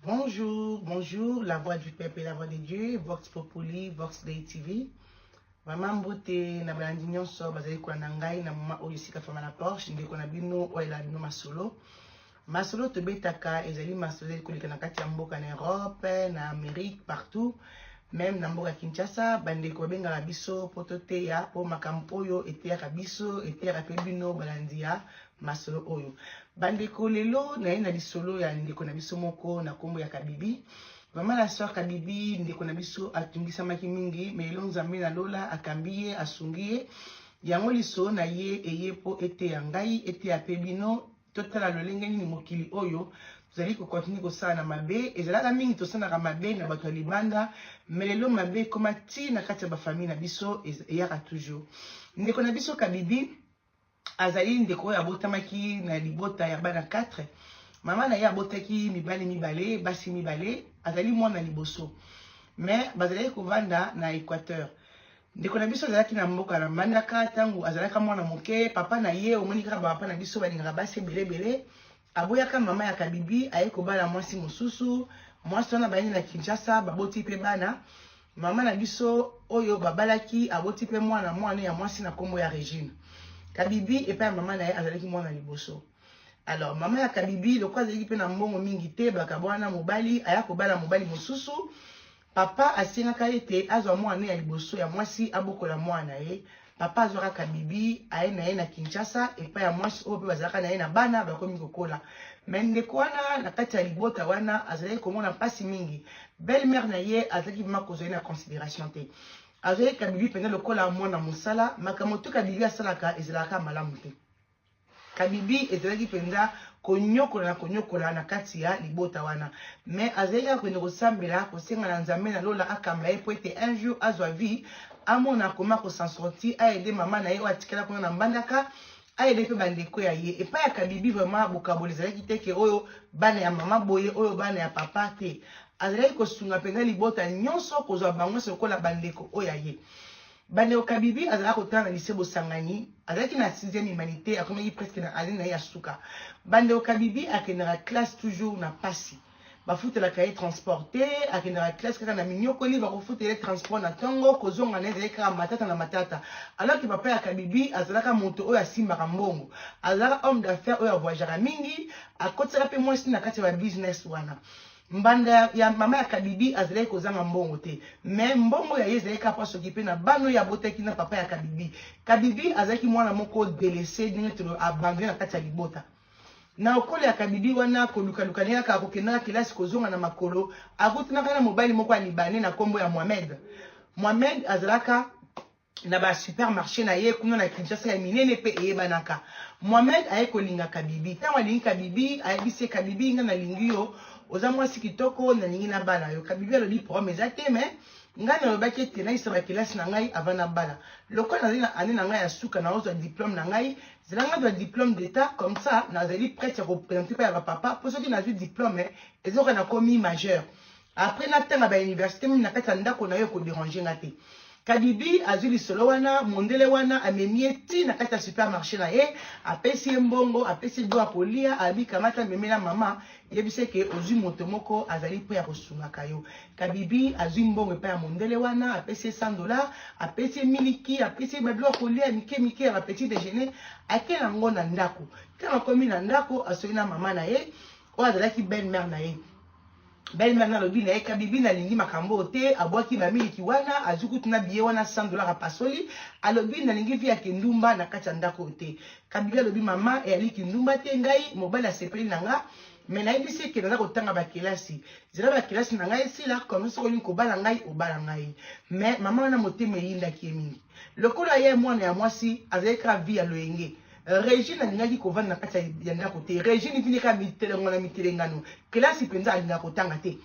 Bonjour, bonjour, la voix du peuple et la voix de Dieu, Vox Populi, Vox Day TV. Vraiment, beauté, na balandi nyonso, bazali kwa nangai, na mama oyo sika fama na Porsche, ndeko na bino, oela bino masolo. Masolo te betaka, ezali masolo kolika na kati ya mboka na Europe, na Amérique, partout. Même na mboka Kinshasa, bandeko benga la biso, potote ya, po makampo oyo, ete ya kabiso, ete ya kapebino, balandi ya, masolo oyo. Bandeko lelo, na lisolo ya ndeko na biso moko, na kombo ya Kabibi. Vraiment la soeur Kabibi, ndeko na biso, atungisa maki mingi, me ilo nzambe na lola, akambiye, asungiye. Yango liso na ye, eye po ete ya ngai, ete ya pebino, totala lolenge ni mokili oyo. Zali ko continue ko sana mabe ezalaka mingi to sana ka mabe na bato libanda melelo mabe koma ti na kati ya ba famille na biso eyaka toujours ndeko na biso Kabibi azali ndeko ya botamaki na libota ya bana 4 mama na ya botaki mibale basi mibale azali mwana liboso mais bazali ko vanda na Équateur ndeko na biso azalaki na mboka na mandaka tangu azalaka mwana moke papa na ye omoni kaka papa na biso balingaka basi belebele aboyaka mama ya Kabibi aye kobala mwasi mosusu mwasi wana bayini na Kinshasa baboti pe bana mama na biso oyo babalaki aboti pe mwana ya mwasi na kombo ya Regine Kabibi epa mama na ye azalaki mwana liboso. Alors mama ya Kabibi lokwa azalaki pe na mbongo mingi te bakabwana mobali aya kobala mobali mosusu papa asingaka ete azwa mwana ya liboso ya mwasi abokola mwana ye papa azwaka Kabibi aye na ye na Kinshasa epa ya mwasi oyo pe bazalaka na ye na bana bakomi kokola mais ndeko wana na kati ya libota wana azalaki komona mpasi mingi belle-mère na ye azalaki vraimen kozwa ye na considération te azalaki Kabibi mpenza lokola mwana mosala makambo to Kabibi asalaka ezalaka malamu te Kabibi ezalaki mpenza konyokola na kati ya libota wana mais azalaki kende kosambela kosenga na nzambe na lola akamba ye po ete un jour azwa vie amona koma ko s'en sortir aide mama na ye o atikala kuna na mbandaka aide pe bandeko ya ye epa ya Kabibi vraiment bokaboli ezalaki te ke oyo bana ya mama boye oyo bana ya papa te azalaki kosunga mpenza libota nyonso kozwa bango sokola bandeko oyo ya ye bandeko Kabibi azalaki kotala na lycée Bosangani azalaki na 6e humanité akomaki presque na année na ye ya suka bandeko Kabibi akendaka classe toujours na pasi bafutelaka ye transporté akendaka classe kaka na minyokoli bakofutela transport na tongo kozonga na ezalaki kaka matata na matata alors que papa ya Kabibi azalaka moto oyo asimbaka mbongo azalaka homme d'affaires oyo avoyageaka mingi akotisaka mpe mwasi na kati ya business wana mbanda ya mama ya Kabibi azalaki kozanga mbongo te mais mbongo ya ye ezalaki kapa soki mpe na bano ya botaki na papa ya Kabibi Kabibi azalaki mwana moko délaissé ndenge to abandonné na kati ya libota na okolo ya Kabibi wana koluka ne kaka kokendaka kelasi kozonga na makolo akutinaka na mobali moko ya Libanais na kombo ya Mohamed azalaka na ba supermarché na ye kuna na Kinshasa ya minene pe eyebanaka Mohamed aye kolinga Kabibi tango alingi Kabibi ayebisi Kabibi nga na lingi yo oza mwasi kitoko na lingi na bala yo Kabibi alobi problème eza te mais nga na lobaki ete naisa bakelasi na ngai avant na bala lokola nazali na année na ngai ya suka na ozwa diplôme na ngai zelanga zwa diplôme d'état comme ça nazali prête ya représenter pa ya bapapa po soki nazwi diplôme ezoka na komi majeur après natanga ba université mimi na kati ya ndako na yo kodéranger nga te Kabibi azwi lisolo wana mondele wana amemie ti na kati ya supermarché na ye apesi ye mbongo apesi do akolia abika mata memela mama yebise ke ozwi moto moko azali po ya kosungaka yo Kabibi azwi mbongo epa ya mondele wana apesi $100 apesi miliki apesi babilo akolia mike ya petit déjeuner ake nango na ndako kana komi na ndako asoki na mama na ye oyo azalaki belle-mère na ye belle-mère na lobi na ye Kabibi na lingi makambo te abwaki ba miliki wana azukutu na biye wana $100 apasoli alobi na lingi via kindumba na kati ya ndako te Kabibi alobi mama eyali kindumba te ngai mobali asepeli na nga mais nayebisi ke naza kotanga bakelasi zela bakelasi na ngai esila comme soki olingi kobala ngai obala ngai mais mama wana motema eyindaki ye mingi lokola ye mwana ya mwasi azalaki kaka vie ya loyenge Regine alingaki kovanda na kati ya ndako te Regine vindika mitelengo na mitelengano kelasi mpenza alingaka kotanga te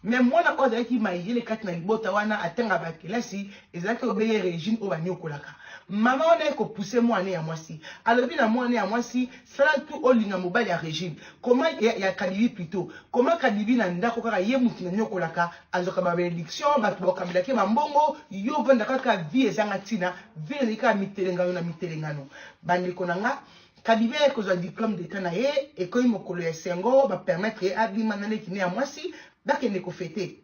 mais mwana oyo azalaki mayele kati na libota wana atanga bakelasi ezalaki obeye Regine oyo banyokolaka mama wana ekopuse mwana ya mwasi alobi na mwana ya mwasi sala tu olinga mobali ya Regine koma ya Kabibi plutôt koma Kabibi na ndako kaka ye mutu na nyokolaka azoka ba bénédiction bato bakambelaki bambongo yo vanda kaka vie ezanga ntina vie ezalaki kaka mitelengano na mitelengano bandeko na nga Kabibi a kozwa diplôme d'état na ye et koyi mokolo ya sengo ba permettre abima na lekine ya mwasi bakende ko fêter.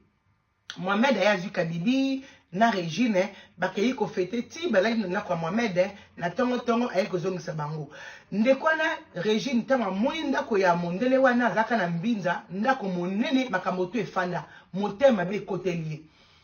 Mohamed a vu Kabibi na Régine bakei ko fêter ti balaki na kwa Mohamed na tongo ayi kozongisa bango. Ndekwana Régine tanga moinda ko ya mondele wana zaka na mbinza ndako monene makambo to efanda motema be kotelie.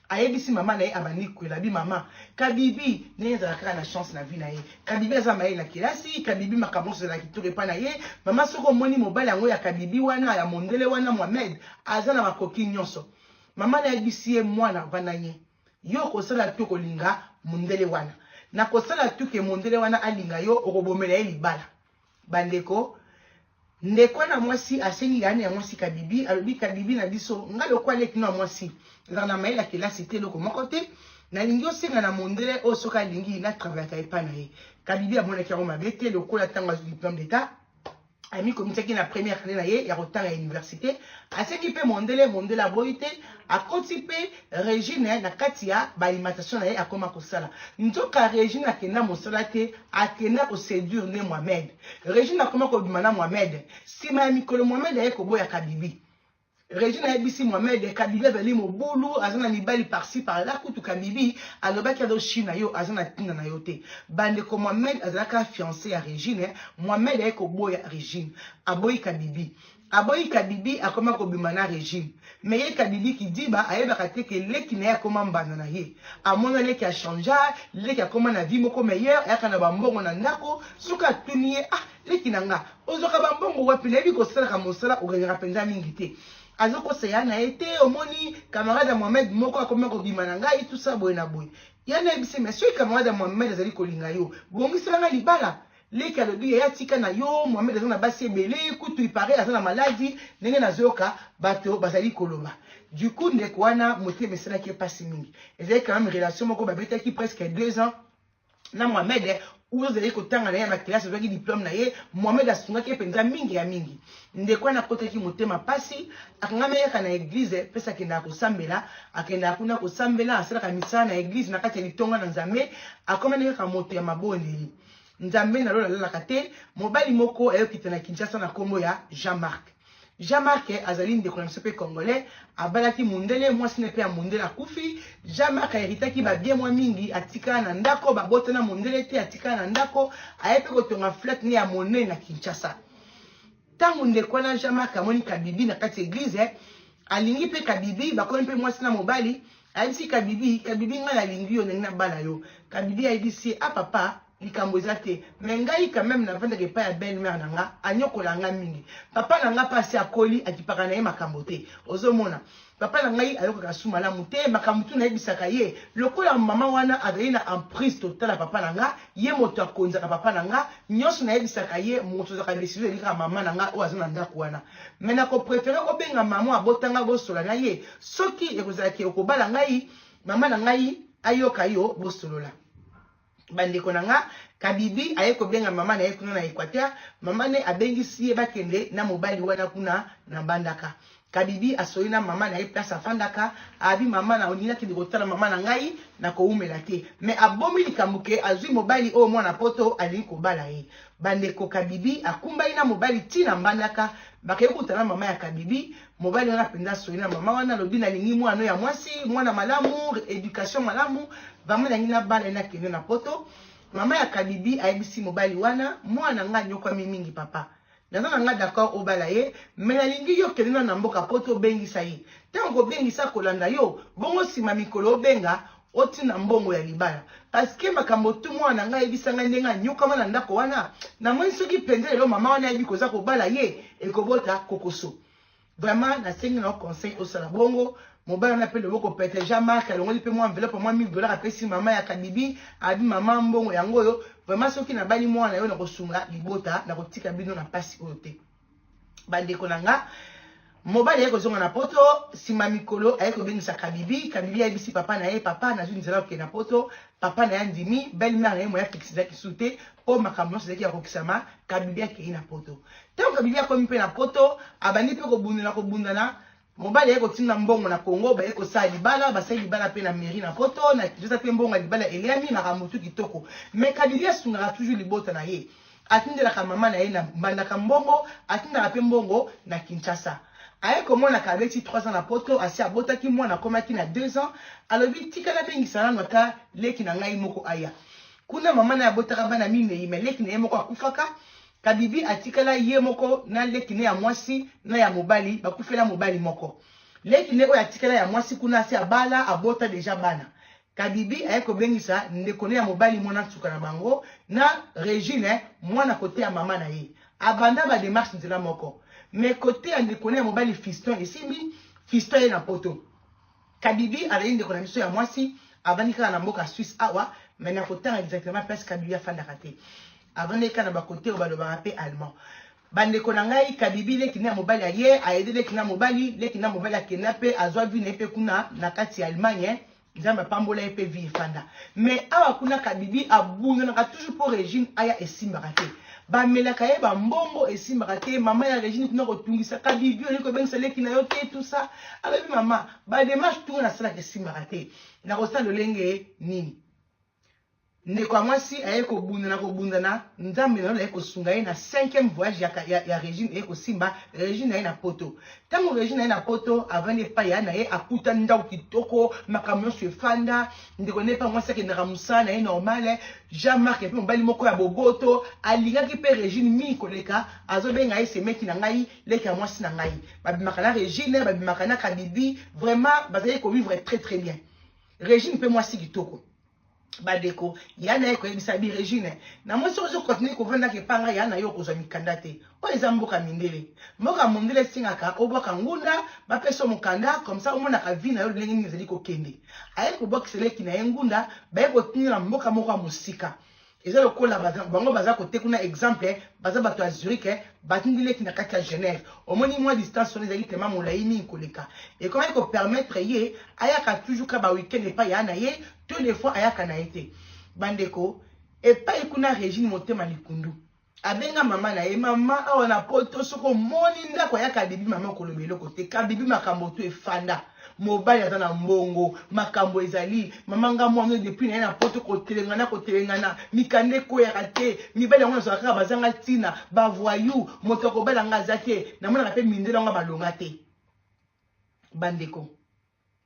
Ayebisi mama na ye abandi kwela bi mama Kabibi neza kaka na chance na vie na ye. Kabibi azama ye na kilasi, Kabibi makambo so la kitore pa na ye. Mama soko moni mobali yango ya Kabibi wana ya mondele wana Mohamed azana makoki nyonso. Mama na yebisi ye mwana vananye. Yo kosala tu kolinga mondele wana. Na kosala tu ke mondele wana alinga yo okobomela ye libala. Bandeko ndeko na mwasi asengi yani ya mwasi Kabibi alobi Kabibi na biso ngalo kwa leki na mwasi na maila kelasi te loko moko te na lingi osenga na mondele o soka lingi na travailler epa na ye. Kabibi amona ki ngoma bete lokola tanga diplôme d'état ami komitaki na première année na ye ya kotanga ya université asengi pe mondele aboyite akoti pe Régine na kati ya balimatation na ye akoma kosala ntoka Régine akenda mosala te akenda ko séduire ne Mohamed. Régine akoma ko bimana Mohamed sima ya mikolo Mohamed aye ko boya Kabibi. Régine a ebisi Mohamed Kabibi aveli mobulu azana mibali par-ci par-là kutu Kabibi alobaki ado China yo azana tina na yo te. Bande ko Mohamed azalaka fiancé ya Régine Mohamed aye ko boya Régine aboyi Kabibi. Aboyi Kabibi akoma ko bimana Régine. Mais ye Kabibi ki diba ayebaka te ke leki na ye akoma mbanda na ye. Amona leki a changea, leki akoma na vie moko meilleur, ayaka na bambongo na ndako, suka tuni ye leki na nga. Ozoka bambongo wapi na yebi kosalaka mosala ogengaka penza mingi te. Azoko seyana ete omoni camarade Mohamed moko akoma ko bimana ngai tout ça boy na boy. Yana ebise monsieur camarade Mohamed azali kolinga yo. Bongisa nga libala. Leki alobi ya tika na yo Mohamed azana basi ebele kutu ipare azana maladie ndenge nazoka bato bazali koloba. Du coup ndeko wana moté mesela ki pasi mingi. Ezali quand même relation moko babetaki presque 2 ans na Mohamed où vous allez kotanga na ya classe avec diplôme na ye Mohamed asungaki penza mingi ya mingi. Ndeko na koteki motema pasi akangama yaka na église pesa kenda kosambela akenda kuna kosambela asala misa na église na kati ya litonga na Nzambe akomana ka moto ya mabondeli. Nzambe na lola la kate mobali moko ayokita na Kinshasa na kombo ya Jean-Marc. Jean-Marc azali ndeko na msope congolais abalaki mundele mwasi ne pe ya mundele akufi. Jean-Marc aheritaki ba bien mwa mingi atika na ndako babota na mundele te atika na ndako ayepe kotonga flat ne ya monene na Kinshasa. Tangu ndeko na Jean-Marc amoni Kabibi na kati église alingi pe Kabibi bakoni pe mwasi na mobali ayebisi Kabibi nga na lingi yo ndenge na bala yo. Kabibi ayebisi papa likambo ezate mais ngai quand même na vendre pas ya belle-mère nanga anyokola nga mingi papa nanga pasi akoli akipaka na ye makambo te ozomona papa nanga ayoka suma la muté makambo tu na yebisaka ye lokola mama wana azali na emprise totale papa nanga ye moto akonza ka papa nanga nyonso na yebisaka ye moto zaka décision elika mama nanga o azana ndako wana mais na ko préférer ko benga mama abotanga bosola na ye soki ekozaki okobala ngai mama na ngai ayoka yo bosolola. Bandeko nanga Kabibi aye ko benga mama na ye kuna na Equateur mama ne abengisi ye bakende na mobali wana kuna na bandaka. Kabibi asoyina mama na ye place afandaka abi mama na onina ki ndikotala mama na ngai na ko umela te mais abomi likambuke azui mobali o mwana poto ali ko bala ye. Bandeko Kabibi akumba ina mobali tina mbandaka bakekutana mama ya Kabibi mobali wana penda soyina mama wana lobi na lingi mwana ya mwasi mwana malamu éducation malamu vama na ngina bala na kene na poto. Mama ya Kabibi ayebisi mobali wana mwana nga nyokwa mingi papa nazana nga d'accord obala ye mais na lingi yo kene na mboka poto bengisa ye tango bengisa kolanda yo bongo sima mikolo benga oti na mbongo ya libala parce que makambo tu mwana nga yebisa nga ndenga nyoka mana ndako wana na mwen soki pendele lo mama wana yebi koza kobala ye ekobota kokoso. Vraiment na sengi na conseil au sala bongo mobali na pele boko pete Jean-Marc alongoli pe moi enveloppe moi $1000 apesi mama ya Kabibi abi mama mbongo yango yo vraiment soki na bali mwana yo na kosunga libota na kotika bino na pasi oyo te. Bandeko nanga mobali yako zonga na poto sima mikolo ayeko bengisa Kabibi ayebisi papa na ye papa na nzela ke na poto papa na ndimi belle-mère na ye moya fixida kisute po makambo sezaki ya kokisama Kabibi yake na poto. Tango Kabibi akomi pe na poto abandi pe kobundana mobali yako tinga mbongo na Congo ba yeko sa libala basali libala pe na mairie na poto na kijosa pe mbongo libala eliami na ramutu kitoko mais Kabibi asunga toujours libota na ye atindelaka mama na ye na mbandaka mbongo atindaka pe mbongo na Kinshasa. Aye komona kabeti 3 ans na poto asi abotaki mwana komaki na 2 ans alobi tikala bengisa nanu ata leki na ngai moko aya. Kuna mama na abotaka bana minei me leki na ye moko akufaka kabibi atikala ye moko na leki ne ya mwasi na ya mobali bakufela mobali moko. Leki ne oyo atikala ya mwasi kuna asi abala abota deja bana. Kabibi aye kobengisa ndeko ne ya mobali mwana tsuka na bango na Regine mwana kote ya mama na ye. Abanda ba démarche nzela moko. Mais côté ya ndeko ne ya mobali fiston esimbi fiston ye na poto. Kabibi alayi ndeko na miso ya mwasi avandika na mboka Suisse awa mais na kotanga exactement parce Kabibi afandaka te. Avandika na ba côté o balobaka pe allemand. Bandeko na ngai Kabibi leki na mobali aye aide leki na mobali akenda pe azwa vi na pe kuna na kati ya Allemagne. Nzamba pambola epe vi fanda. Mais awa kuna Kabibi abunga na toujours pour Regine aya esimbaka te. Ba melaka ye ba mbongo esimbaka te mama ya Regine kuna kotungisa Kabibi oli ko bengisa leki na yo te tout ça. Alobi mama ba démarche tout na sala ke esimbaka te. Na kosa lolenge nini. Ndeko mwasi aye ko bunda na nzambe na ko sunga ye na 5e voyage ya Regine e ko simba Regine ye na poto. Tango Regine ye na poto avane pa ya na ye akuta ndau kitoko makamyo se fanda ndeko ne pa mwasi ke na musana ye normal Jean-Marc pe mbali moko ya bogoto alinga ki pe Regine mi koleka azobenga ye semeki na ngai leka mwasi na ngai babimaka na Regine babimaka na Kabibi vraiment bazali ko vivre très très bien. Regine pe mwasi kitoko badeko yana eko ebisa bi Regine na mwasi ozo continue ko venda ke panga yana yo kozwa mikanda te o ezamboka mindele mboka mondele singaka obwaka ngunda bapeso mukanda comme ça omona ka vi na yo lengi ngizeli ko kende aye ko box leki na ngunda ba ko tinira mboka moko musika ezalo kola bango baza ko tekuna exemple baza bato ya Zurich batindi leki na kati ya Genève omoni moi distance on ezali tema molaini koleka et comment ko permettre ye ayaka toujours ka ba weekend pa yana ye tous les fois ayaka na été bandeko et pas ikuna Regine motema likundu abenga mama na ye mama awa na poto soko moni ndako ayaka bibi mama kolobelo kote ka bibi makambo to efanda mobali ata na mbongo makambo ezali mama nga mwana depuis na poto kotelengana mikande ko ya te mibali ngona zaka bazanga tina ba voyou motoko bala nga zate na mona pe mindela nga balonga te bandeko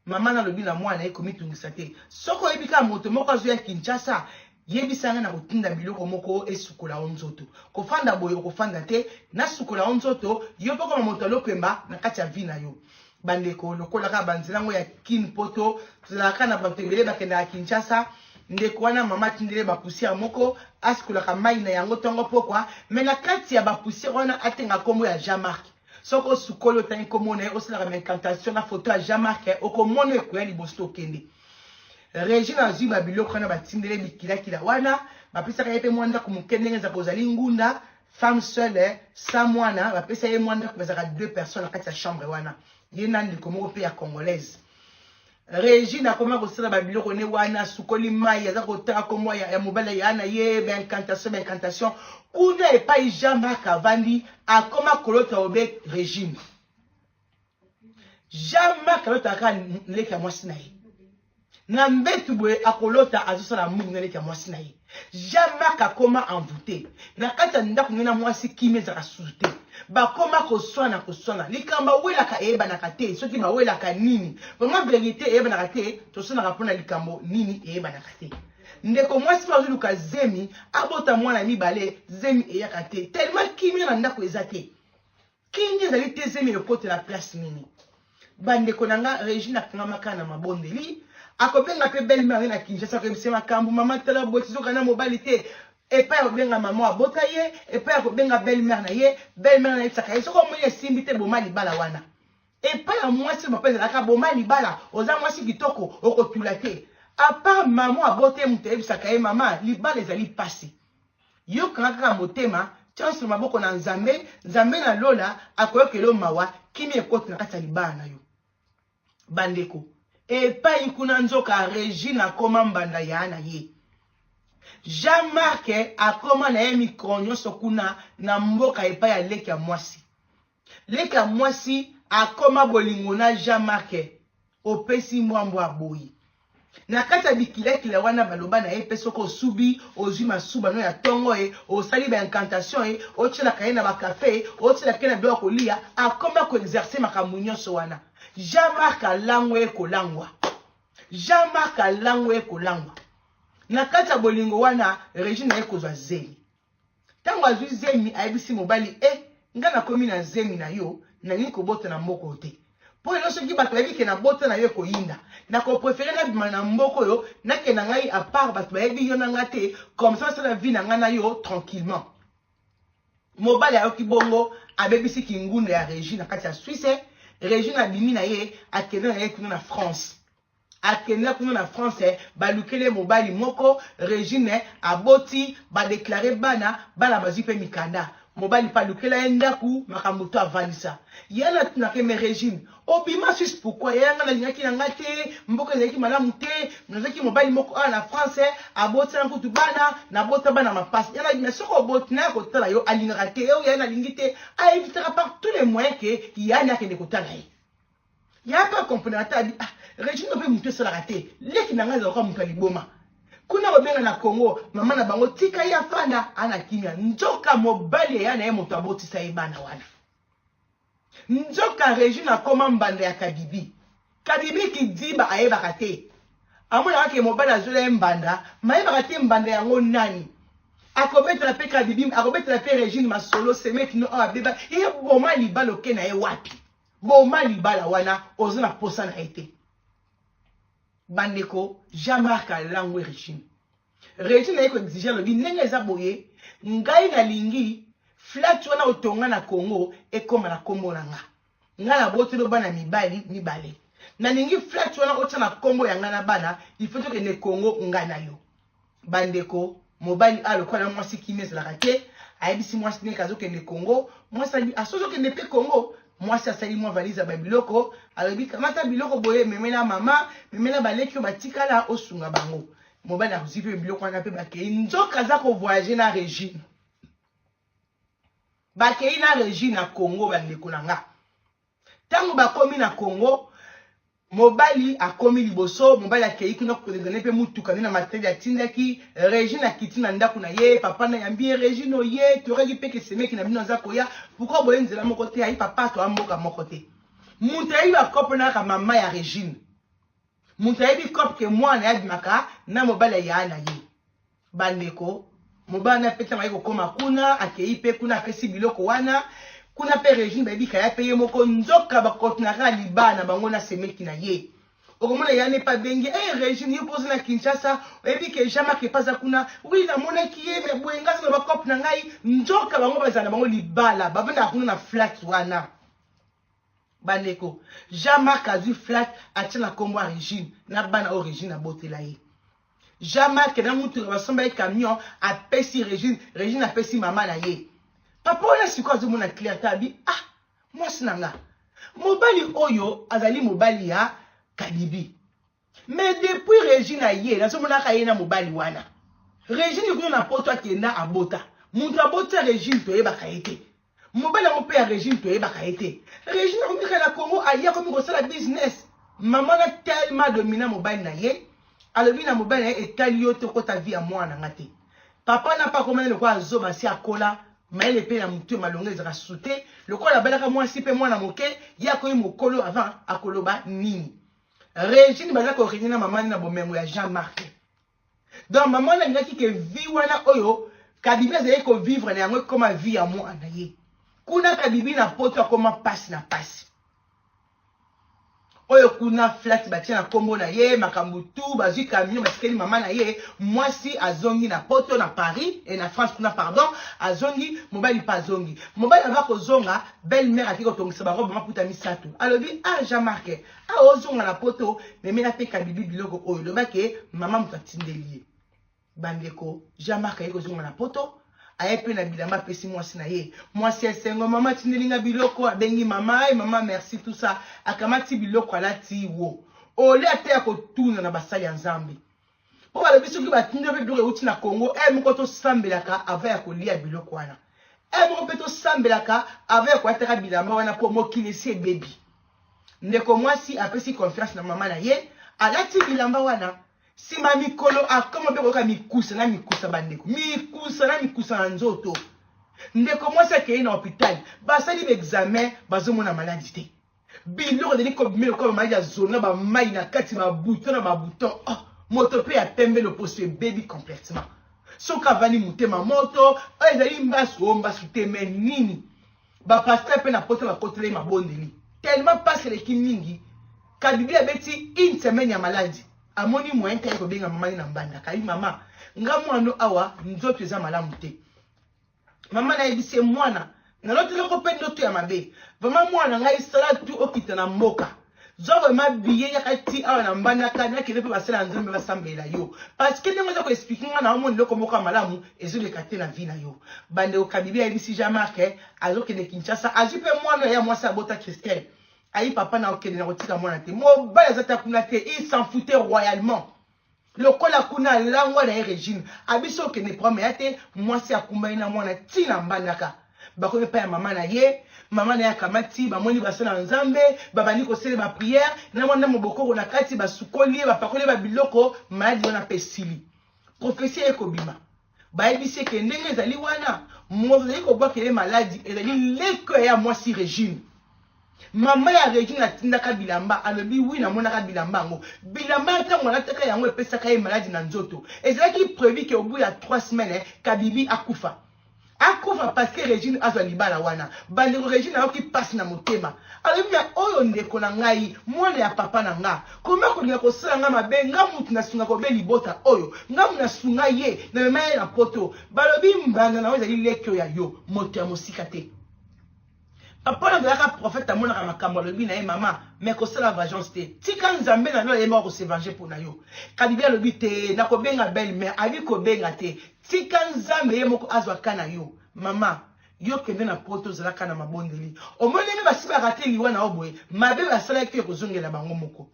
mama na lobi na mwana e komitungisa te soko ebika moto moko azo ya Kinshasa yebisanga na kotinda biloko moko esukola onzoto kofanda boyo kofanda te na sukola onzoto yo poko moto lokemba na kati ya vina yo bandeko lokola ka banzela ngo ya kin poto tuzalaka na batembele bakenda ya Kinshasa ndeko wana mama tindele ba poussière moko askola ka mai na yango tongo pokwa mais na kati ya ba poussière wana atenga komo ya Jean-Marc soko sukolo tani komo na osala ka incantation na photo ya Jean-Marc okomono ekoya libosto kende Regine azwi ba biloko na batindele bikila wana bapesaka yepe mwanda kumukende za kozali ngunda femme seule sans mwana bapesa ye mwanda kubazaka 2 personnes na kati ya chambre wana yena ndiko moko pe ya congolaise Regine akoma kosala ba biloko ne wana sukoli mai aza kotaka komo ya mobala yana ye ba incantation kuna epai Jean-Marc avandi akoma kolota obe Regine Jean-Marc alota ka leka mwasi na ye na mbetu boye akolota azosala mungu na leka mwasi na ye Jean-Marc akoma envoûté na kati ya ndako ngena mwasi kimeza kasute bakoma koswana likamba welaka eyebanaka te soki bawelaka nini vraiment vérité eyebanaka te tosonaka mpona likambo nini eyebanaka te ndeko mwasi bazoluka zemi abota mwana mibale zemi eyaka te tellement kimia na ndako eza te kingi ezali te zemi ekotela place nini bandeko na nga Regine akangamaka na mabondeli akobenga pe belle-mère na Kinshasa ko makambo mama tala botizoka na mobali te epai akobenga mama abota ye epai akobenga belle-mère na ye belle-mère na ye tsaka soko mo ye simbi te boma libala wana epai ya mwasi mapeza laka boma libala oza mwasi kitoko okotula te a part mama abote muto ebisaka ye mama libala ezali pasi yo kaka motema chance maboko na nzambe na lola akoyokelo mawa kimi ekoti na kati ya libala na yo bandeko epai kuna nzoka Regine akoma mbanda ya na ye Jean-Marc akoma na ye mikro nyonso kuna na mboka epai ya leki ya mwasi akoma bolingo na Jean-Marc opesi mwambo aboyi Na kata bikila kila wana baloba na ye peso ko subi ozwi masuba no ya tongo osali ba incantation otila kaina ba café otila kena bilo kolia akoma ko exercer makambo nyonso wana. Jean-Marc Alangwe kolangwa. Jean-Marc Alangwe kolangwa. Na kata bolingo wana Regine ekozwa zemi. Tango azwi zemi ayebisi mobali nga na komi na zemi na yo na nini kobota na mboko te. Po elo soki bato bayebi ke na bota na yo koyinda. Na ko préféré na bima na mboko yo na ke na ngai à part bato bayebi yo na nga te comme ça la vie na nga na yo tranquillement. Mobali ayoki bongo abebisi kingunda ya Regine na kati ya Suisse. Regine abimi na ye akende na ye kuna na France. Akende kuna na France balukele mobali moko Regine aboti ba déclarer bana bazwi pe mikanda. Mobali pa lukela endaku makamuto avalisa. Yana tunake me Regine. Obima Suisse pourquoi yanga na nyaki na ngate mboko ezaki malamu te nazaki mobali moko na France aboti na kutu bana na bota bana mapasi. Yana me soko boti na ko tala yo alingaka te yo yana lingite a évitera par tous les moyens que yana kende ko tala ye. Ya pas comprendre ta Regine obe muto sala raté. Leki na ngaza ko muto liboma. Kuna obenga na Congo mama na bango tika ya fanda ana kimia njoka mobali ya na ye moto abotisa ibana wana. Njoka Regine akoma mbanda ya Kadibi. Kadibi kidiba ayebaka te. Amona wake mobali azola mbanda, mayebaka te mbanda yango nani. Akobetela pe Kadibi, akobetela pe Regine masolo semeki no abeba, ye boma libalo ke na ye wapi. Boma libala wana ozona posa na ete. Bandeko, Jean-Marc Alangwe Regine. Regine eko exiger lobi ndenge eza boye, ngai na lingi flat wana otonga na Congo ekoma na kombo na nga. Nga na botelo bana mibale. Na lingi flat wana ota na kombo ya nga na bana, il faut que ne Congo nga na yo. Bandeko, mobali aloko na mwasi kimese la kate, ayebisi mwasi ne kazo ke ne Congo, mwasi asozo ke ne pe Congo. Moi ça sali moi valise ba biloko alobi kamata biloko boye memena mama memena baleki batikala osunga bango mobali akuzipe biloko na pe bakei nzoka za ko voyager na Regine bakei na Regine na Congo bandeko nanga tango bakomi na Congo mobali akomi liboso mobali akei kuna ko donner pe mutuka na mateli atindaki Regine akiti na ndako na ye papa na yambi Regine oye toreki pe ke semeki na bino za koya pourquoi boye nzela moko te ayi papa to amboka moko te mutayi ba kopo na ka mama ya Regine mutayi bi kopo ke mwana ya bimaka na mobali ya na ye bandeko mobali na peta mai ko koma kuna akei pe kuna pesi biloko wana kuna pe Regine baby kaya peye moko nzoka bakotinaka libana bango na semeki na ye. Okomona yane pa bengi Regine yo pose na Kinshasa ebi ke Jean-Marc epaza kuna oui na mona kiye me bwengazi na bakop na ngai nzoka bango bazana bango libala bavanda kuna na flat wana. Bandeko Jean-Marc azui flat atina kombo Regine na bana o Regine abotela ye. Jean-Marc na mutu basomba e camion apesi Regine apesi mama na ye. Papa ona siko azomona clair tabi moi sinanga mobali oyo azali mobali ya Kadibi mais depuis Regine aye nazomona ka yena mobali wana Regine kuna na poto akenda abota muntu abota Regine to yeba ka ete mobali mo pe ya Regine to yeba ka ete Regine omika na Congo aye komi ko sala business maman na tellement domina mobali na ye alobi na mobali na ye etali yo to kota vie ya mwana ngate papa na pa komana le kwa azoba si akola maele pe na mutu malonga ezaka sute lokola balaka mwasi pe mwana moke yako yi mokolo avant akoloba nini Regine bazaka origine na mama na bomengo ya Jean-Marc donc maman na ngaki ke vie wana oyo Kadibi azali ko vivre na yango comme vie ya mwana ye kuna Kadibi na poto akoma passe na passe oyo kuna flat batia na kombo na ye makambo tout bazui camion basikeli mama na ye mwasi azongi na poto na Paris et na France kuna pardon azongi mobali pa azongi mobali ava kozonga belle-mère akiko tongisa ba robe maputa misato alobi Jean-Marc ozonga na poto memena pe Kadibi biloko oyo lobake mama mutatindeli bandeko Jean-Marc ayeko zonga na poto ayepe na bilamba pesi mwasi na ye mwasi esengo mama tindelinga biloko abengi mama mama merci tout ça akamati biloko alati wo ole ate ya kotuna na basali ya Nzambe po balo biso ki batinde pe biloko uti na Congo moko to sambelaka ava ya kolia biloko wana moko pe to sambelaka ava ya kwataka bilamba wana po mokili si baby ndeko mwasi apesi confiance na mama na ye alati bilamba wana Si ma mikolo a comment be ko mikusa bandeko. Mikusa na nzoto. Ndeko moi ça ke na hôpital. Ba sali examen bazo mona maladie te. Biloko de ko bimelo ko maladie zona ba mai na kati ma bouton na ba bouton. Oh, moto pe a pembe le poste baby complètement. So kavani mutema moto, ezali mbasu te men nini. Ba pasteur pe na pote ba kotele ma bondeli. Tellement passe les kimingi. Kabibi abeti une semaine ya maladie. Amoni moyen ka ko benga mama ni na mbanda. Kai mama, nga mwana awa nzoto eza malamu te. Mama na ebise mwana, na lotelo ko pe ndoto ya mabe. Vraiment mwana nga isala tu okita na mboka. Zo vraiment biye ya kati awa na mbanda kana kile pe basela nzombe basambela yo. Parce que ndengo za ko expliquer nga na omoni loko moko malamu ezo le kate na vie na yo. Bande okabibi ebisi jamake, azoke ne Kinshasa, azipe mwana ya mwasa bota Christelle. Aïe papa na okende na kotika mwana te. Mo ba ezata kuna te, il s'en foutait royalement. Le kola kuna langwa na régime. Abiso okende prome ya te, mwasi akumba ina mwana tina mbandaka. Bako pa ya mama na ye, mama na ya kamati, ba moni basala nzambe, babani ko sele ba prière, na mwana moboko na kati ba sukoli, ba pakole ba biloko, maladi wana pesili. Prophétie ekobima. Ba ebisi ke ndenge ezali wana, mo ezali ko bwa kele maladi, ezali leko ya mwasi régime. Mama ya Regine atindaka bilamba alobi wi na monaka bilamba ngo bilamba ntango nataka yango epesaka ye maladi na nzoto ezalaki prévu que au bout ya 3 semaines Kabibi akufa parce que Regine azwa libala wana bandeko Regine ayoki pasi na motema alobi ya oyo ndeko na ngai mwana ya papa na nga koma kolinga kosala nga mabe nga mutu nasunga kobe libota oyo nga mutu nasunga ye na mema ye na poto balobi mbanda na oyo ezali lekio ya yo moto ya mosika te. Papa na ka prophète amona ka makambo lobi na ye mama mais ko sala vengeance te tika nzambe na lo ye moko se venger pour na yo Kabibi lobi te na ko benga belle mais ali ko benga te tika nzambe ye moko azwa kana yo mama yo kende na poto zala kana mabondeli omoni ne basiba raté liwa na oboye mabe basala ki ko zongela bango moko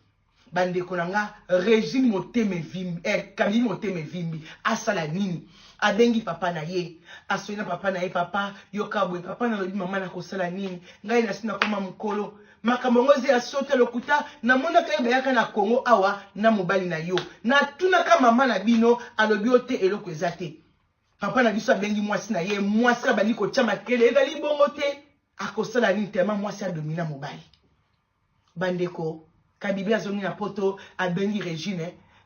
bande konanga régime moteme vimbi Kabibi moteme vimbi asala nini abengi papa na ye asoina papa na ye papa yokabwe papa na lobi mama na kosala nini ngai na sina koma mukolo makambo ngozi ya sote lokuta na mona ka yaka na Congo awa na mobali na yo na tuna ka mama na bino alobi ote eloko ezate papa na biso abengi mwasi na ye mwasi abali ko chama kele ezali bongo te akosala nini tema mwasi adomina mobali bandeko Kabibi azongi na poto abengi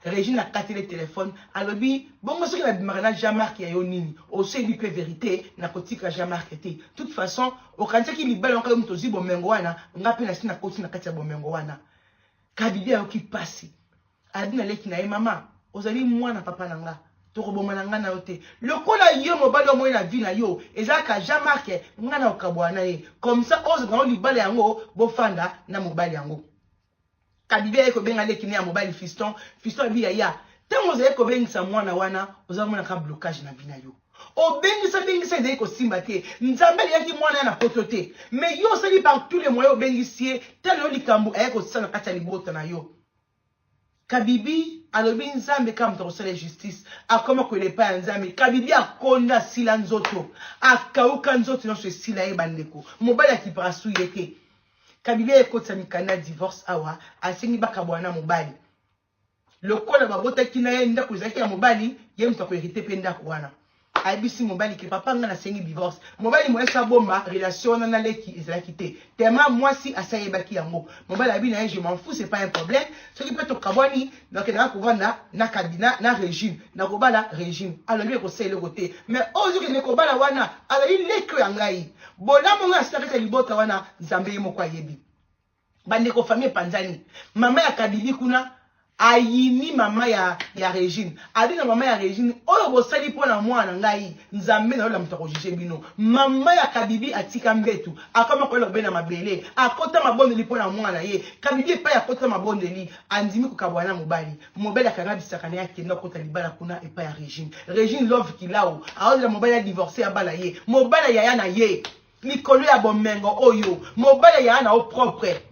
Regine a cassé le téléphone. Alobi, bon, moi, ce que la Jean-Marc y a nini. Au sein du peu vérité, na kotika Jean-Marc était. De toute façon, au cancer qui libère encore un tozi bon mengoana, on a peine à na koti na katia bon mengoana. Kabibi a qui passe. Adina leki na maman. Ozali moi na papa nanga. Toko bon mananga na ote. Le kola yo mobali au moins la vie na yo. Ezaka Jean-Marc ngana okabwana ye. Comme ça, ose grand libale yango bofanda na mobali yango. Kabibi eko benga leki ya mobile fiston bi ya tango ze eko benga sa mwana wana ozamona ka blocage na bina yo o bengi sa eko simba te nzambe yaki mwana na poto te mais yo sali par tous les moyens bengi sie talo likambo eko sana kata libota na yo Kabibi alobi nzambe kama mtosele justice akoma ko le pa nzambe Kabibi akonda sila nzoto akauka nzoto no se sila e bandeko mobile akiparasu yeke Kabibi ekotsa mikana divorce awa asengi bakabwana mobali lokola babota kina ye ndako ezaki ya mobali ye mtu akoherite pe ndako wana abisi mobali ke papa nga na sengi divorce mobali moyesa bomba relation na leki ezalaki te tema mwasi asayebaki yango mobali abi na ye je m'en fous c'est pas un problème ce qui peut to kabwani donc na kovanda na kabina na régime na kobala régime alobi ekosele le côté mais ozo ke ne kobala wana alobi leko ya ngai bolamu nga asakata libota wana nzambe ye moko ayebi bande ko famille panzani mama ya Kabibi kuna ayini mama ya Regine adina mama ya Regine oyo bosali pona mwana ngai nzambe na yola mutako jije bino mama ya Kabibi atika mbetu akama ko lobena mabele akota mabondeli pona mwana ye Kabibi pa akota mabondeli andimi kukabwana mobali akanga bisaka na yake ndako libala kuna epa ya Regine love kilao aola mobali a divorcé abala ye mobali ya yana ye likolo ya bomengo oyo mobali ya yana o propre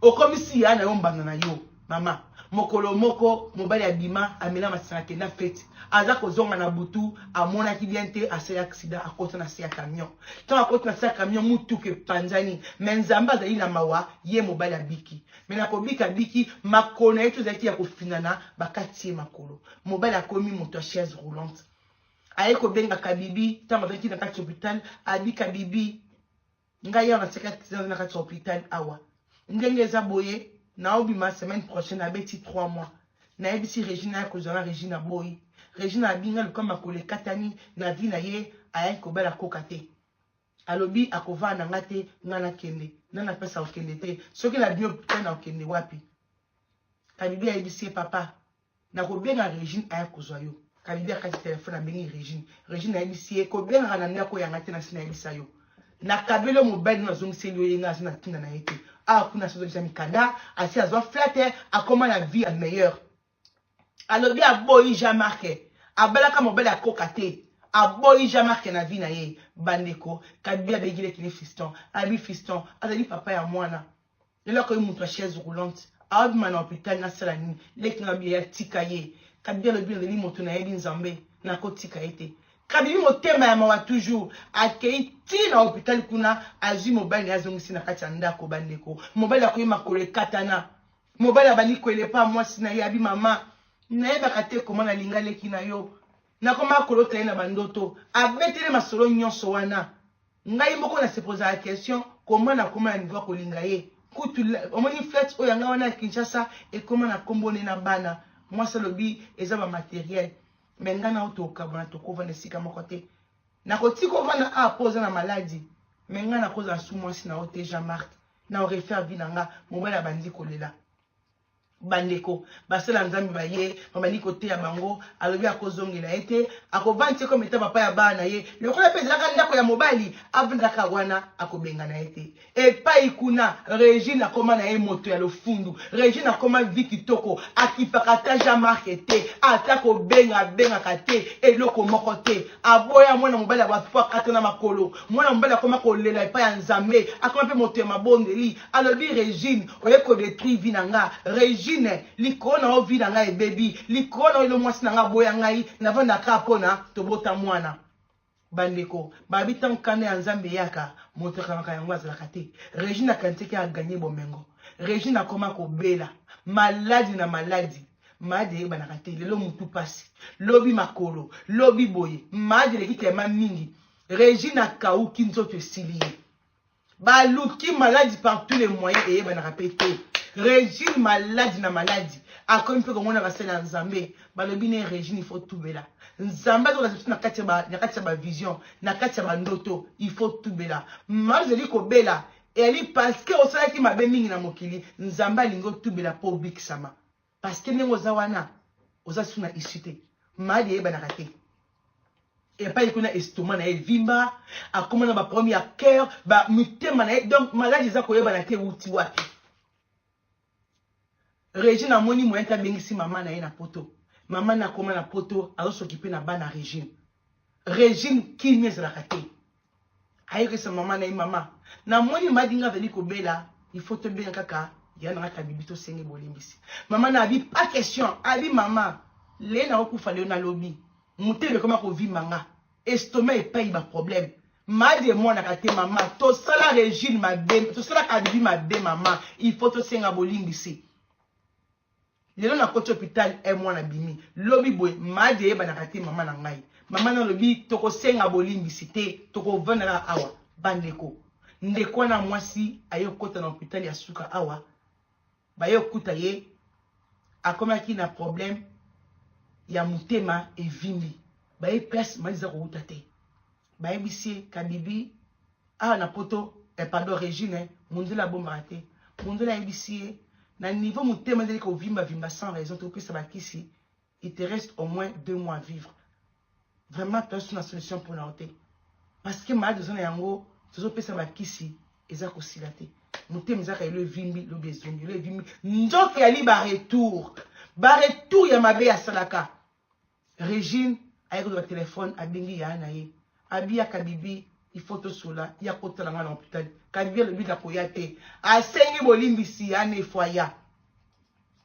o komisi ya na yombana na yo mama mokolo moko mobali abima amela masanga kenda fete aza kozonga na butu amona ki bien te asali accident akota na se ya camion tant akota na se ya camion mutuke panzani mais nzamba azali na mawa ye mobali abiki mais na kobika biki makolo na yetu zaki ya kofinana bakati ye makolo mobali akomi moto ya chaise roulante aye kobenga kabibi tant bazaki na kati hôpital abika bibi ngai ya na sekati na kati hôpital awa ndenge eza boye na obima semaine prochaine abeti 3 mois na ebisi Regina ya kozala Regina boy Regina abinga lokamba kolekatani na vie na ye ayaki kobala koka te alobi akova na ngate ngana kende nana pesa okende te soki na bio tena okende wapi kabibi ayebisi papa na kobenga Regine aya kozwa yo kabibi akati telefone abengi Regine ayebisi kobenga na ndako ya ngate na sina yebisa yo na kabelo mobile na zongiseli yo yenga asina tinda na yete kuna sozo déjà mikanda asi azwa flatter akoma na vie meilleure alobi aboyi Jean-Marc abalaka mobile akoka te aboyi Jean-Marc na vie na ye bandeko kabibi abegile kile fiston abi fiston azali papa ya mwana lelo ko mutu chaise roulante abima na hôpital na sala nini leki na bi ya tika ye kabibi alobi ndeli moto na yebi nzambe na ko tika ete kabibi motema ya mawa toujours akei tina hôpital kuna azwi mobali na zongisi na kati ya ndako bandeko mobali akoyi makolo katana mobali abali kwele pa mwasi na ye abi mama nayebaka te koma na linga leki na yo nakoma kolota ye na bandoto abetele masolo nyonso wana ngai moko na se posa la question koma na koma na niveau kolinga ye kutu omoni flet oyo yanga wana ya Kinshasa ekoma na kombone na bana mwasi alobi eza ba matériel mais ngana otoka bona tokova na sika moko te na kotiko vana a poza na maladie mais ngana koza sumwasi na ote Jean-Marc na refaire vie nanga mobala bandi kolela bandeko basela nzambe baye babali kote ya bango alobi akozongela ete akovanti ko meta papa ya bana ye lokola peza ka ndako ya mobali avundaka wana akobenga na ete epai kuna Regine akoma na ye moto ya lofundu Regine akoma viki toko akipakata Jean-Marc te atako benga kate eloko moko te aboya mwana mobali abafwa kata na makolo mwana mobali akoma kolela epai ya nzambe akoma pe moto ya mabondeli alobi Regine oyeko détruire vie nanga Regine likona o vida ngai baby likona o lo mwasi na nga boya ngai na vanda ka pona tobota mwana bandeko babita nkane ya nzambe yaka moto kama yango azalaka te Regine akanteke a gagné bomengo Regine akoma kobela maladi na maladi made banaka te lelo mutu pasi lobi makolo lobi boye made lekitema mingi Regine akauki nzoto esili baluki maladi par tous les moyens et banaka pété Regine maladi na maladi akomi mpe komona basala nzambe balobi ne Regine il faut tubela nzambe to na kati ya ba vision na kati ya bandoto il faut tubela mazeli kobela eli parce que osalaki mabe mingi na mokili nzambe alingo tubela po bikisama parce que nengo za wana oza suna isite madi eba na kate et pas ikuna estomac na vimba akoma na ba premier à cœur ba mutema na donc maladi za koyeba na te uti wapi Regine amoni moyen ta bengisi mama na ye na poto mama na koma na poto azo s'occuper na bana Regine qui mies la kate ayeke sa mama na ye mama na moni madinga veli kobela il faut te bien kaka ya na ka bibito senge bolimbisi mama na abi pas question abi mama le na okufa le na lobi mutebe koma ko vimanga estomac et pas ba problème madi moi na kate mama to sala Regine ma be to sala ka bibi ma be mama il faut to senga bolimbisi lelo na koti hôpital e mwana bimi lobi boy madi eba na kate mama na ngai mama na lobi toko senga bolimbisi te toko venera awa bandeko ndeko na mwasi ayo kota na hôpital ya suka awa bayo kuta ye akomaki na problème ya mutema evimbi baye place maliza ko uta te baye bisi kabibi na poto pardon Regine mundela bomba te mundela ebisi na niveau mutema ndeli ko vimba sans raison to pesa bakisi il te reste au moins 2 mois à vivre vraiment tu as une solution pour la hote parce que malade zona yango tozo pesa bakisi eza ko silate mutema zaka le vimbi le bezongi le vimbi ndoke ya li ba retour ya mabe ya salaka Regine ayo ko téléphone abingi ya na ye abia kabibi il faut to sola ya kota na hôpital kabibi le bida ko yate asengi bolimbisi ya ne foya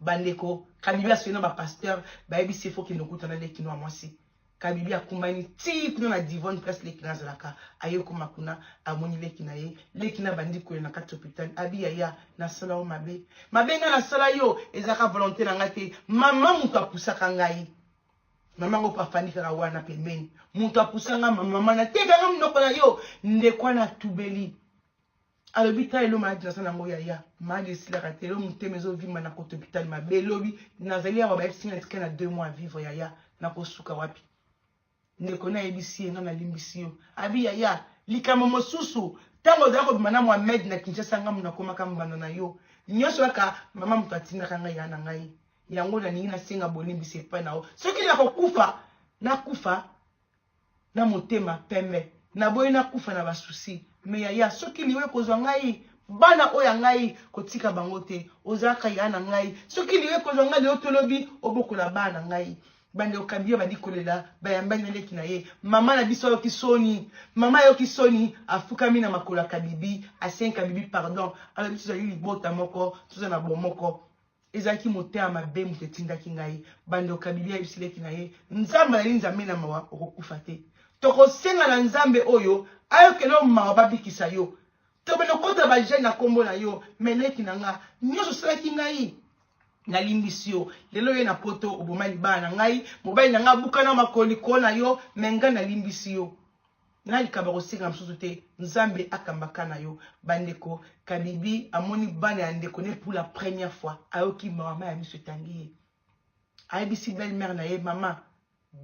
bandeko kabibi asona ba pasteur ba ebisi faut qu'il nous coûte na lekino à mwasi kabibi akumbani ti kuna na divine place lekina zalaka ayeko makuna amoni lekina ye lekina bandi ko na kati hôpital abi ya na sala o mabe nga na sala yo ezaka volonté na ngate mama muto apusaka ngai mama ngo pa fani kaka wana pembeni muto apusanga mama na teka nga mnoko na yo ndekwa na tubeli alobita elo maladi na sana ngo ya maladi sila katelo mutemezo vima na koto hôpital mabe lobi nazali ya baba singa tika na 2 mois vivre ya na kosuka wapi ndeko na ebisi nga na limbisi yo abi ya likama mosusu tango za ko bimana Mohamed na Kinshasa nga muna koma kambana na yo nyoso aka mama mutatinda kanga ya na ngai yango na ningi na singa bolimbisi pa na o soki na kokufa na kufa na motema pembe na boy na kufa na basusi me ya soki liwe kozwa ngai bana oya ngai kotika bango te ozaka ya na ngai soki liwe kozwa ngai le otolobi obokola bana ngai bande okambia badi kolela bayamba neleki na ye mama na biso yo kisoni mama yo kisoni afukami na makola kabibi asenka bibi pardon ala biso zali libota moko tuza na bomoko ezaki motea mabe mutetinda kingai bande okabibi ya bisileki na ye nzamba na nzambe na mawa okokufa te toko senga na nzambe oyo ayo kelo mawa babikisa yo to beno kota ba jeune na kombo na yo meleki na nga nyoso salaki ngai na limbisio lelo ye na poto oboma libana ngai mobali na nga buka na makoli kona yo menga na limbisio na likaba kosenga msusu te nzambe akambaka na yo bandeko kabibi amoni bana ya ndeko ne pour la première fois ayoki mama ya miso tangi ayebisi belle mère na ye mama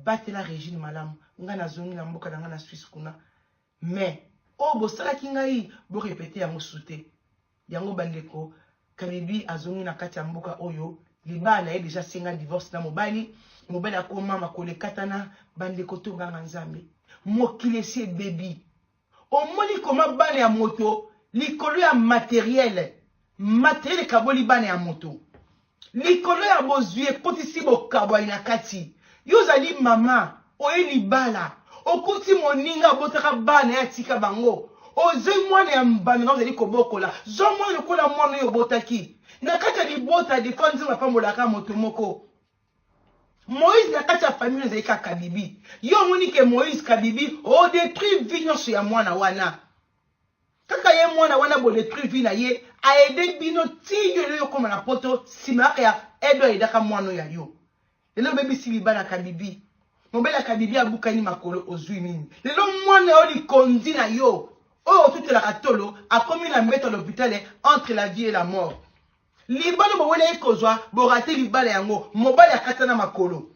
batela Régine malamu nga na zongi na mboka na nga na Suisse kuna mais o bosalaki ngai bo répéter yango sute yango bandeko kabibi azongi na kati ya mboka oyo libala ye déjà senga divorce na mobali akoma makole katana bandeko to nganga nzambe mokile se baby omoni koma bana ya moto likolo ya matériel kaboli bana ya moto likolo ya bozwi ekotisi bokabwa na kati yo zali mama oye libala okuti moninga botaka bana ya tika bango oze mwana ya mbanda na ozali kobokola zo mwana lokola mwana oyo botaki na kati ya libota defo nzembo apambolaka moto moko Moïse na kati ya famille ezali kaka kabibi yo omoni ke Moïse kabibi odétruire vie nyonso ya mwana wana kaka ye mwana wana bodétruire vie na ye aede bino ti yo lelo yokoma na poto nsima kaka ya edo ayedaka mwana oyo ya yo lelo obebisi libala kabibi mobali ya kabibi abukani makolo ozwi nini lelo mwana oyo likondi na yo oyo otutelaka tolo akomi na mbeto ya l'hôpital entre la vie et la mort libala bowele ekozwa borate libala yango mobali akata na makolo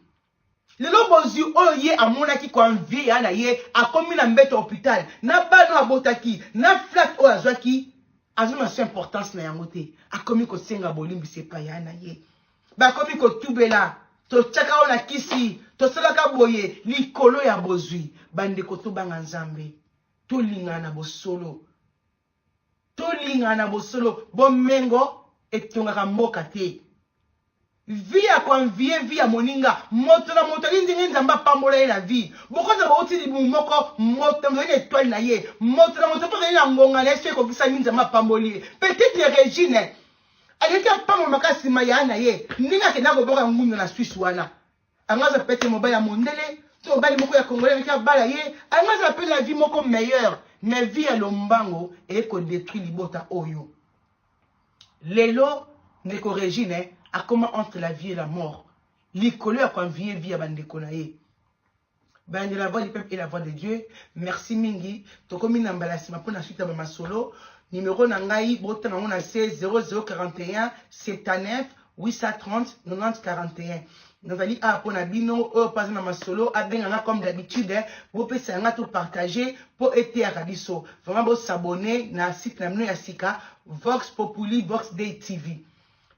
lelo bozwi oyo ye amonaki kwa mvie ya na ye akomi na mbeto ya hôpital na bano abotaki na flat oyo azwaki azwi na so importance na yango te akomi kosenga bolimbisi epai ya na ye bakomi kotubela totiaka oyo na kisi tosalaka boye likolo ya bozwi bandeko tobanga nzambe tolingana bosolo bomengo etongaka mboka te via kwa mvie via moninga moto na moto ndenge nzamba apambola ye na vie bokoza bauti libumu moko moto na étoile na ye moto na moto mpona ye na ngonga na yesu ekokisa mingi nzamba apamboli ye peut-être Régine aleki apambola makasi nsima ya na ye ndenge akenda koboka ngunda na Suisse wana angaza pete mobali ya mondele to mobali moko ya congolais aleki abala ye angaza pe la vie moko meilleure mais vie ya lombango ekodétruire libota oyo lelo ndeko Régine akoma entre la vie et la mort likolo ya kwa vie ya bandeko na ye bande la voix du peuple et la voix de Dieu merci mingi tokomi na mbalasima pona suite ya masolo numéro na ngai bota na ngona 0041 79 830 90 41 nazali a pona bino o pas na masolo abenga comme d'habitude vous pouvez sanga tout partager pour été à biso vraiment bo s'abonner na site na mino ya sika Vox Populi Vox Day TV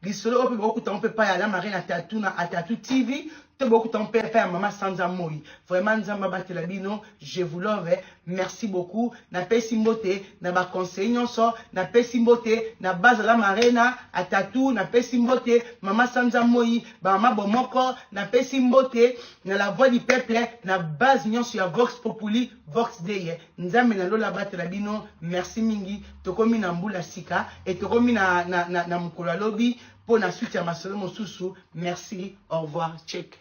lisolo ope bokuta on peut pas aller marine à Tatou TV te bokuta on peut faire maman Sanza Moi vraiment nzamba batela bino je vous love merci beaucoup na pesi mbote na ba conseil nyonso na pesi mbote na base la marina à Tatou na pesi mbote maman Sanza Moi ba mama bomoko na pesi mbote na la voix du peuple na base nyonso ya Vox Populi Vox Day nzambe na lola batela bino merci mingi tokomi na mbula sika et tokomi na mukolo lobi pour la suite à ma solo mosusu. Merci, au revoir, check.